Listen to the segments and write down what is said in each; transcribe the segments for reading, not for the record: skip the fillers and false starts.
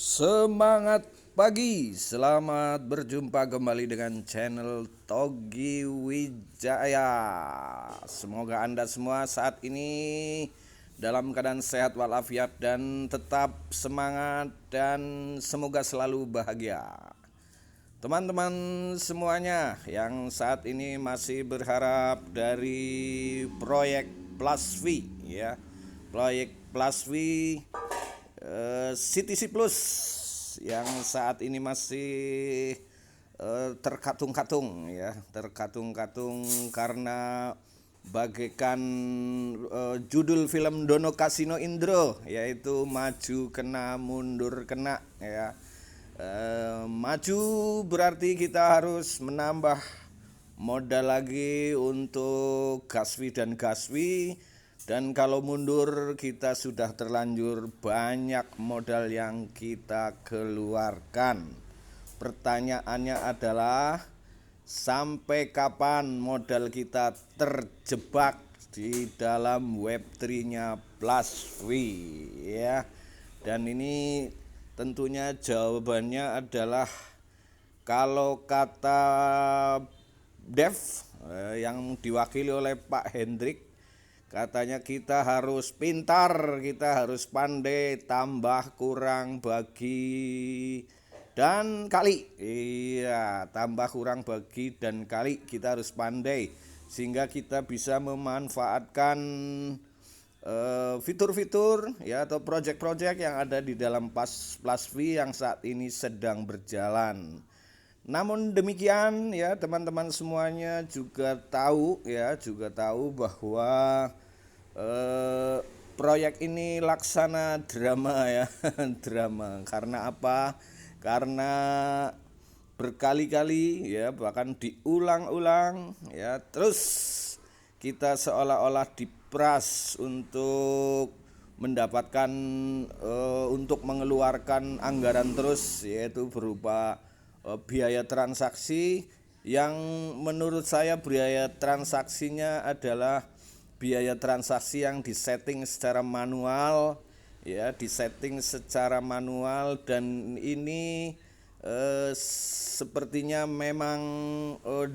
Semangat pagi, selamat berjumpa kembali dengan channel Togi Wijaya. Semoga Anda semua saat ini dalam keadaan sehat walafiat dan tetap semangat dan semoga selalu bahagia. Teman-teman semuanya yang saat ini masih berharap dari proyek Plasvi ya. Proyek Plasvi CTC Plus yang saat ini masih terkatung-katung ya, terkatung-katung karena bagaikan judul film Dono Kasino Indro, yaitu maju kena mundur kena ya. Maju berarti kita harus menambah modal lagi untuk Gaswi dan Gaswi, dan kalau mundur kita sudah terlanjur banyak modal yang kita keluarkan. Pertanyaannya adalah sampai kapan modal kita terjebak di dalam Web3-nya Plasvi ya. Dan ini tentunya jawabannya adalah kalau kata Dev yang diwakili oleh Pak Hendrik, katanya kita harus pintar, kita harus pandai, tambah kurang bagi dan kali. Iya, tambah kurang bagi dan kali, kita harus pandai sehingga kita bisa memanfaatkan fitur-fitur ya atau project-project yang ada di dalam Plasvi yang saat ini sedang berjalan. Namun demikian ya, teman-teman semuanya juga tahu bahwa proyek ini laksana drama ya. Drama karena apa? Karena berkali-kali ya, bahkan diulang-ulang ya, terus kita seolah-olah diperas untuk mendapatkan untuk mengeluarkan anggaran terus, yaitu berupa biaya transaksi yang menurut saya biaya transaksinya adalah biaya transaksi yang disetting secara manual ya, disetting secara manual, dan ini sepertinya memang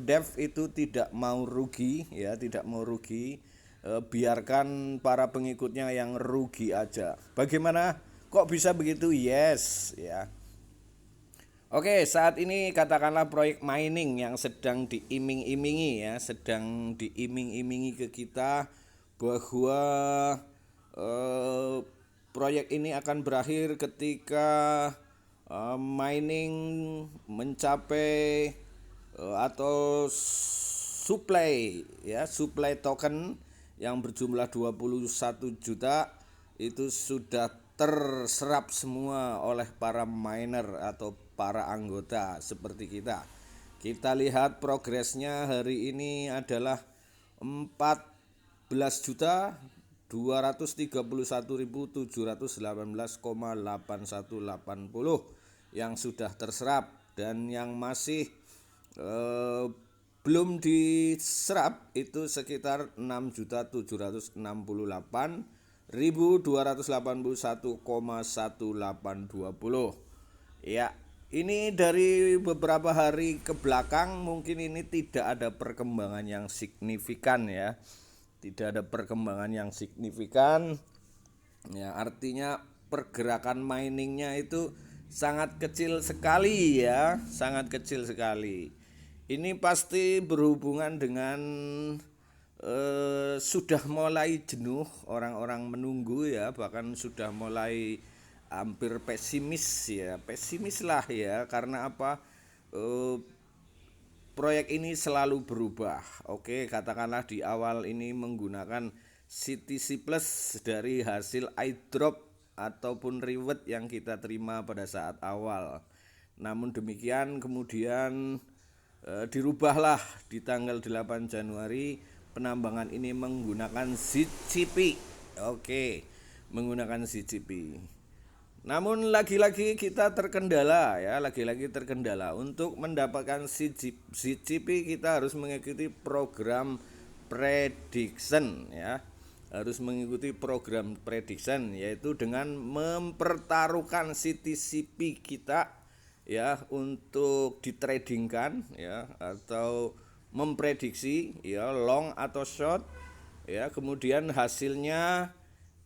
Dev itu tidak mau rugi ya, tidak mau rugi. Biarkan para pengikutnya yang rugi aja. Bagaimana? Kok bisa begitu? Yes ya. Oke, saat ini katakanlah proyek mining yang sedang diiming-imingi ya, sedang diiming-imingi ke kita bahwa proyek ini akan berakhir ketika mining mencapai atau supply token yang berjumlah 21 juta itu sudah terserap semua oleh para miner atau para anggota seperti kita. Kita lihat progresnya hari ini adalah 14.231.718,8180 yang sudah terserap, dan yang masih belum diserap itu sekitar 6.786.281,1820 ya. Ini dari beberapa hari ke belakang mungkin ini tidak ada perkembangan yang signifikan ya, tidak ada perkembangan yang signifikan ya, artinya pergerakan miningnya itu sangat kecil sekali ya, sangat kecil sekali. Ini pasti berhubungan dengan sudah mulai jenuh orang-orang menunggu ya, bahkan sudah mulai hampir pesimis ya, pesimis lah ya. Karena apa? Proyek ini selalu berubah. Oke, katakanlah di awal ini menggunakan CTC Plus dari hasil iDrop ataupun reward yang kita terima pada saat awal. Namun demikian kemudian dirubahlah di tanggal 8 Januari, penambangan ini menggunakan ZCP. Oke, menggunakan ZCP. Namun lagi-lagi kita terkendala ya, lagi-lagi terkendala. Untuk mendapatkan ZCP kita harus mengikuti program prediction ya. harus mengikuti program prediction, yaitu dengan mempertaruhkan CTCP kita ya untuk ditradingkan ya, atau memprediksi ya long atau short ya, kemudian hasilnya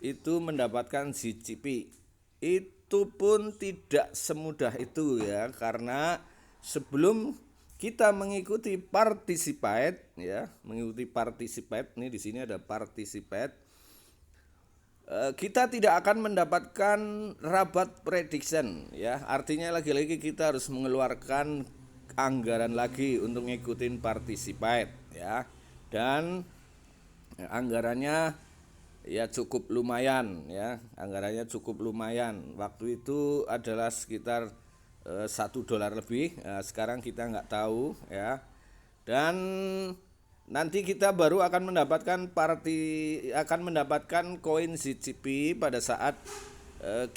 itu mendapatkan CCP. Itu pun tidak semudah itu ya, karena sebelum kita mengikuti participate ya, mengikuti participate, ini di sini ada participate, kita tidak akan mendapatkan rabat prediction ya. Artinya lagi-lagi kita harus mengeluarkan anggaran lagi untuk ngikutin participate ya. Dan anggarannya ya cukup lumayan ya, anggarannya cukup lumayan. Waktu itu adalah sekitar $1 lebih. Sekarang kita nggak tahu ya. Dan nanti kita baru akan mendapatkan koin CCP pada saat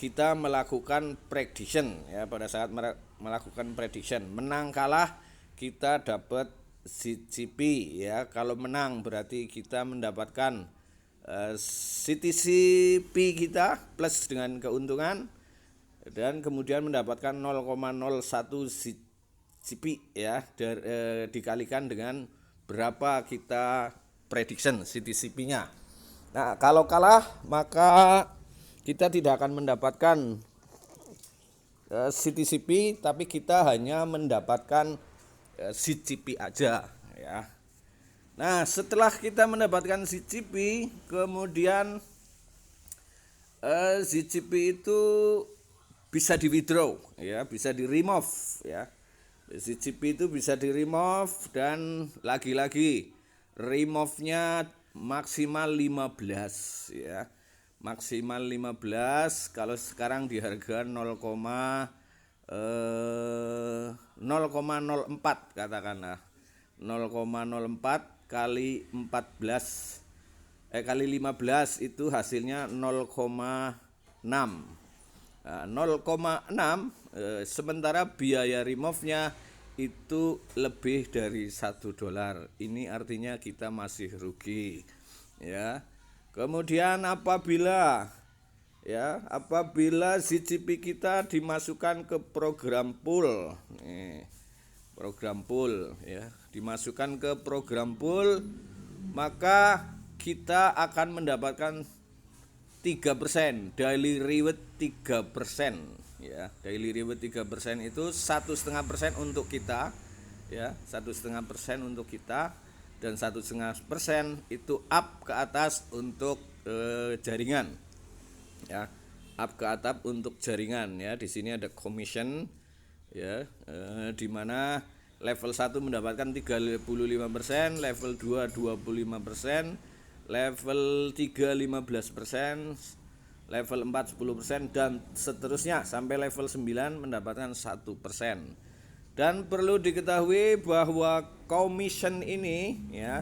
kita melakukan prediction ya, pada saat melakukan prediction. Menang kalah kita dapat CCP ya. Kalau menang berarti kita mendapatkan CTCP kita plus dengan keuntungan, dan kemudian mendapatkan 0,01 CP ya, dikalikan dengan berapa kita prediction CTCP-nya. Nah, kalau kalah maka kita tidak akan mendapatkan CTCP, tapi kita hanya mendapatkan CCP aja ya. Nah, setelah kita mendapatkan CCP, kemudian CCP itu bisa di withdraw ya, bisa di remove ya. CCP itu bisa di remove, dan lagi-lagi remove-nya maksimal 15 ya. Maksimal 15, kalau sekarang di harga 0,04 katakanlah. 0,04 kali 14 kali 15 itu hasilnya 0,6. Nah, 0,6 sementara biaya remove-nya itu lebih dari $1. Ini artinya kita masih rugi ya. Kemudian apabila CCP kita dimasukkan ke program pool, program pool ya, dimasukkan ke program pool, maka kita akan mendapatkan 3%, daily reward 3% ya. Daily reward 3% itu 1,5% untuk kita ya, 1,5% untuk kita, dan 1,5% itu up ke atas untuk jaringan ya, up ke atas untuk jaringan ya. Di sini ada commission ya, di mana level 1 mendapatkan 35%, level 2 25%, level 3 15%, level 4 10%, dan seterusnya sampai level 9 mendapatkan 1%. Dan perlu diketahui bahwa commission ini ya,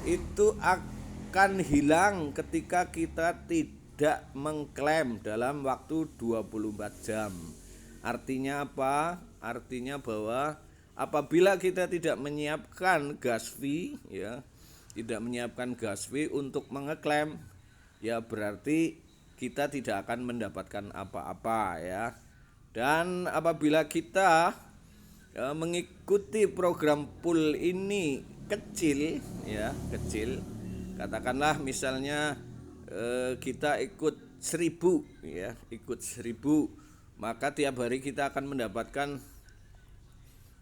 itu akan hilang ketika kita tidak mengklaim dalam waktu 24 jam. Artinya apa? Artinya bahwa apabila kita tidak menyiapkan gas fee ya, tidak menyiapkan gas fee untuk mengeklaim ya, berarti kita tidak akan mendapatkan apa-apa ya. Dan apabila kita mengikuti program pool ini kecil ya, kecil, katakanlah misalnya kita ikut 1.000 ya, ikut 1.000, maka tiap hari kita akan mendapatkan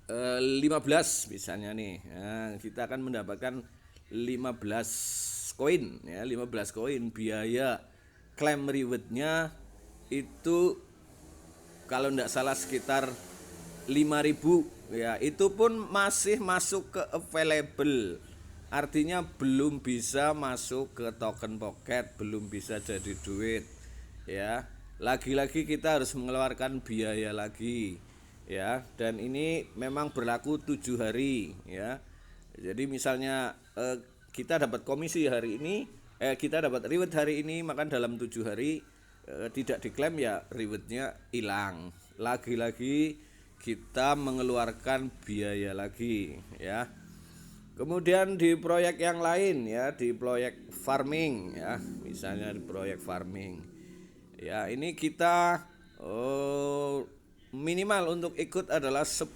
15 misalnya nih. Nah, kita akan mendapatkan 15 koin ya, 15 koin. Biaya claim rewardnya itu kalau tidak salah sekitar 5.000 ya. Itu pun masih masuk ke available, artinya belum bisa masuk ke token pocket, belum bisa jadi duit ya. Lagi-lagi kita harus mengeluarkan biaya lagi ya, dan ini memang berlaku 7 hari ya. Jadi misalnya kita dapat komisi hari ini, kita dapat reward hari ini, maka dalam 7 hari tidak diklaim ya, rewardnya hilang. Lagi-lagi kita mengeluarkan biaya lagi ya. Kemudian di proyek yang lain ya, di proyek farming ya, misalnya di proyek farming. Ya, ini kita minimal untuk ikut adalah 10.000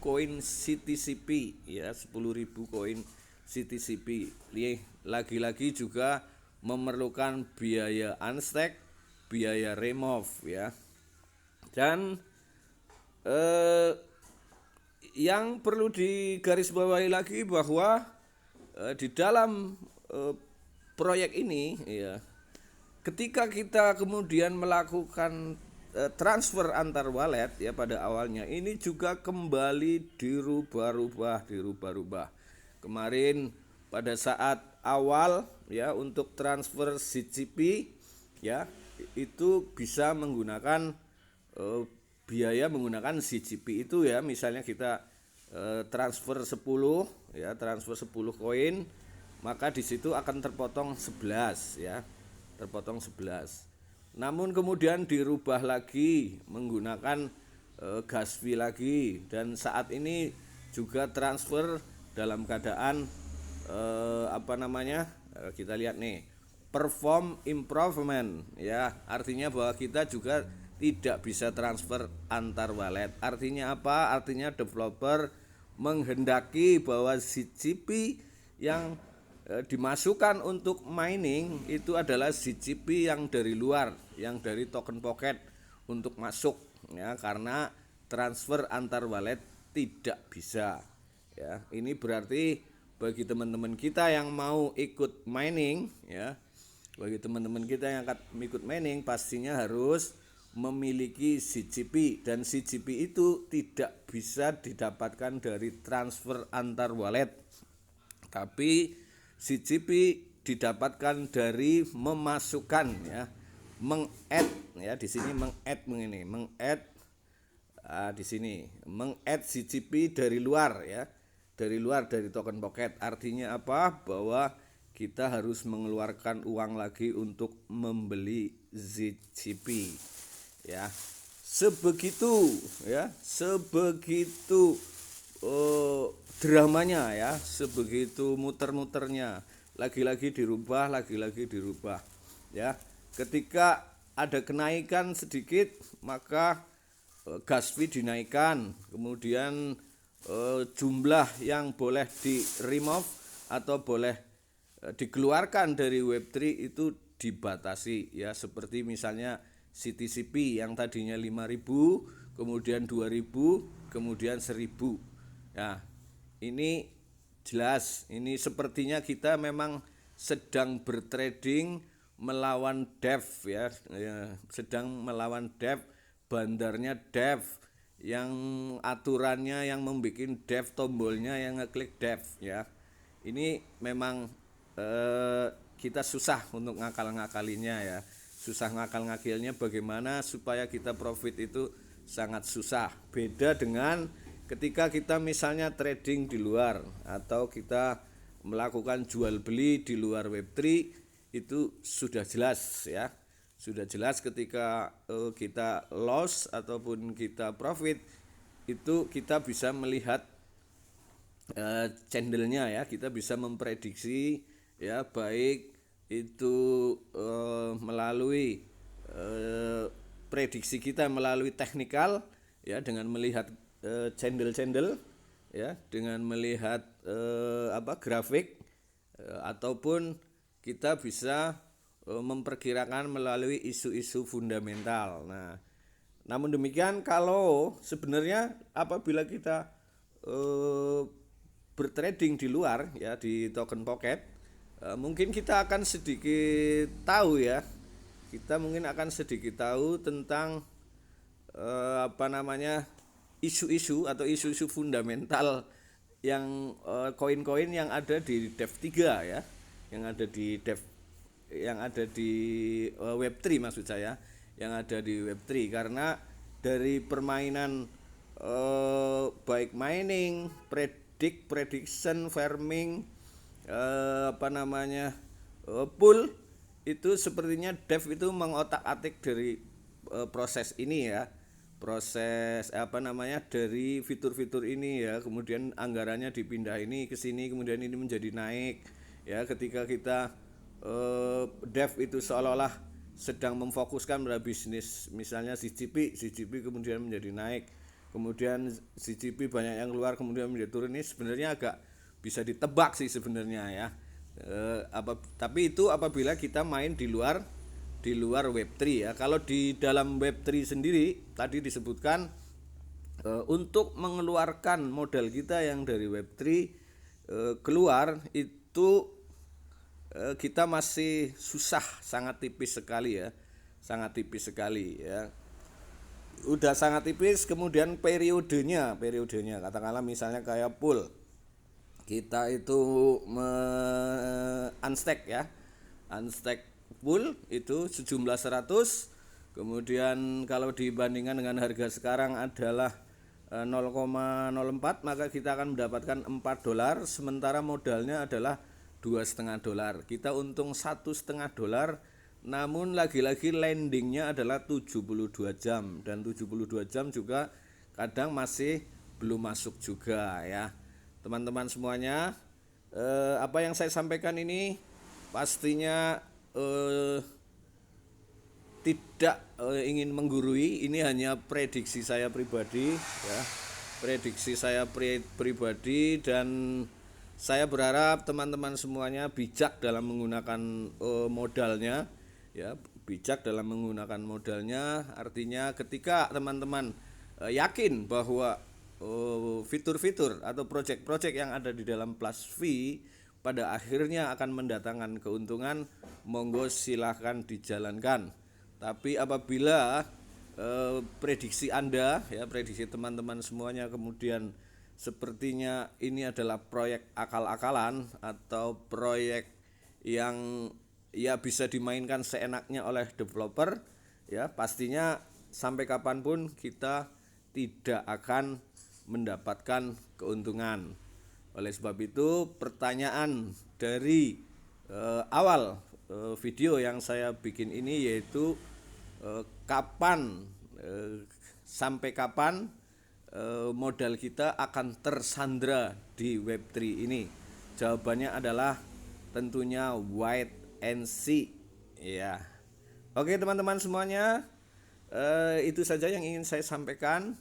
koin CTCP ya, 10.000 koin CTCP. Lagi-lagi juga memerlukan biaya unstack, biaya remove ya. Dan yang perlu digarisbawahi lagi bahwa di dalam proyek ini ya, ketika kita kemudian melakukan transfer antar wallet ya pada awalnya, ini juga kembali dirubah-rubah. Kemarin pada saat awal ya untuk transfer CCP ya itu bisa menggunakan biaya menggunakan CCP itu ya, misalnya kita transfer 10 ya, transfer 10 koin, maka di situ akan terpotong 11 ya. Terpotong 11. Namun kemudian dirubah lagi menggunakan gas fee lagi, dan saat ini juga transfer dalam keadaan kita lihat nih, perform improvement ya, artinya bahwa kita juga tidak bisa transfer antar wallet. Artinya apa? Artinya developer menghendaki bahwa CCP yang dimasukkan untuk mining itu adalah CCP yang dari luar, yang dari token pocket untuk masuk ya, karena transfer antar wallet tidak bisa ya. Ini berarti bagi teman-teman kita yang mau ikut mining ya, bagi teman-teman kita yang akan ikut mining pastinya harus memiliki CCP, dan CCP itu tidak bisa didapatkan dari transfer antar wallet, tapi CCP didapatkan dari memasukkan ya, meng-add ya, di sini di sini meng-add CCP dari luar ya, dari token pocket. Artinya apa? Bahwa kita harus mengeluarkan uang lagi untuk membeli CCP ya. Sebegitu dramanya ya, sebegitu muter-muternya, lagi-lagi dirubah ya. Ketika ada kenaikan sedikit, maka gas fee dinaikkan, kemudian jumlah yang boleh di remove atau boleh dikeluarkan dari Web3 itu dibatasi ya, seperti misalnya CTCP yang tadinya 5.000, kemudian 2.000, kemudian 1.000. Nah, ini jelas, ini sepertinya kita memang sedang bertrading melawan dev ya, sedang melawan dev, bandarnya dev, yang aturannya yang membuat dev, tombolnya yang ngeklik dev ya. Ini memang kita susah untuk ngakal-ngakalinya ya. Susah ngakal-ngakilnya bagaimana supaya kita profit itu sangat susah. Beda dengan ketika kita misalnya trading di luar atau kita melakukan jual beli di luar Web3, itu sudah jelas ya. Sudah jelas ketika kita loss ataupun kita profit, itu kita bisa melihat candlenya ya, kita bisa memprediksi ya, baik itu melalui prediksi kita melalui teknikal ya, dengan melihat candle ya, dengan melihat grafik, ataupun kita bisa memperkirakan melalui isu-isu fundamental. Nah, namun demikian, kalau sebenarnya apabila kita bertrading di luar ya, di token pocket, mungkin kita akan sedikit tahu ya, kita mungkin akan sedikit tahu tentang isu-isu atau isu-isu fundamental yang koin-koin yang ada di Dev 3 ya, yang ada di Web3 maksud saya, yang ada di Web3, karena dari permainan baik mining, prediction, farming, pool, itu sepertinya dev itu mengotak-atik dari proses ini ya, proses dari fitur-fitur ini ya, kemudian anggarannya dipindah ini ke sini, kemudian ini menjadi naik ya. Ketika kita dev itu seolah-olah sedang memfokuskan pada bisnis, misalnya CGP kemudian menjadi naik, kemudian CGP banyak yang keluar kemudian menjadi turun, ini sebenarnya agak bisa ditebak sih sebenarnya ya. Tapi itu apabila kita main di luar Web3 ya. Kalau di dalam Web3 sendiri tadi disebutkan untuk mengeluarkan modal kita yang dari Web3 keluar itu kita masih susah, sangat tipis sekali ya. Sangat tipis sekali ya. Udah sangat tipis, kemudian periodenya katakanlah misalnya kayak pool. Kita itu unstack ya. Unstack pool itu sejumlah 100, kemudian kalau dibandingkan dengan harga sekarang adalah 0,04, maka kita akan mendapatkan $4, sementara modalnya adalah $2,5. Kita untung $1,5, namun lagi-lagi landingnya adalah 72 jam, dan 72 jam juga kadang masih belum masuk juga ya. Teman-teman semuanya, apa yang saya sampaikan ini pastinya tidak ingin menggurui, ini hanya prediksi saya pribadi ya, pribadi, dan saya berharap teman-teman semuanya bijak dalam menggunakan modalnya ya, bijak dalam menggunakan modalnya. Artinya ketika teman-teman yakin bahwa fitur-fitur atau project-project yang ada di dalam PlusV pada akhirnya akan mendatangkan keuntungan, monggo silahkan dijalankan. Tapi apabila prediksi Anda ya, prediksi teman-teman semuanya kemudian sepertinya ini adalah proyek akal-akalan atau proyek yang ya bisa dimainkan seenaknya oleh developer ya, pastinya sampai kapanpun kita tidak akan mendapatkan keuntungan. Oleh sebab itu, pertanyaan dari awal video yang saya bikin ini yaitu sampai kapan modal kita akan tersandra di Web3 ini? Jawabannya adalah tentunya wait and see ya. Oke teman-teman semuanya, itu saja yang ingin saya sampaikan.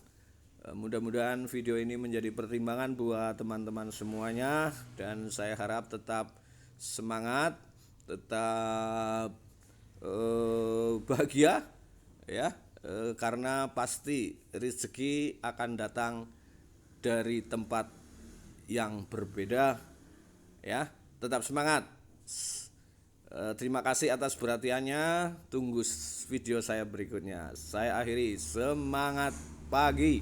Mudah-mudahan video ini menjadi pertimbangan buat teman-teman semuanya, dan saya harap tetap semangat, tetap bahagia ya, karena pasti rezeki akan datang dari tempat yang berbeda ya. Tetap semangat. Terima kasih atas perhatiannya. Tunggu video saya berikutnya. Saya akhiri, semangat pagi.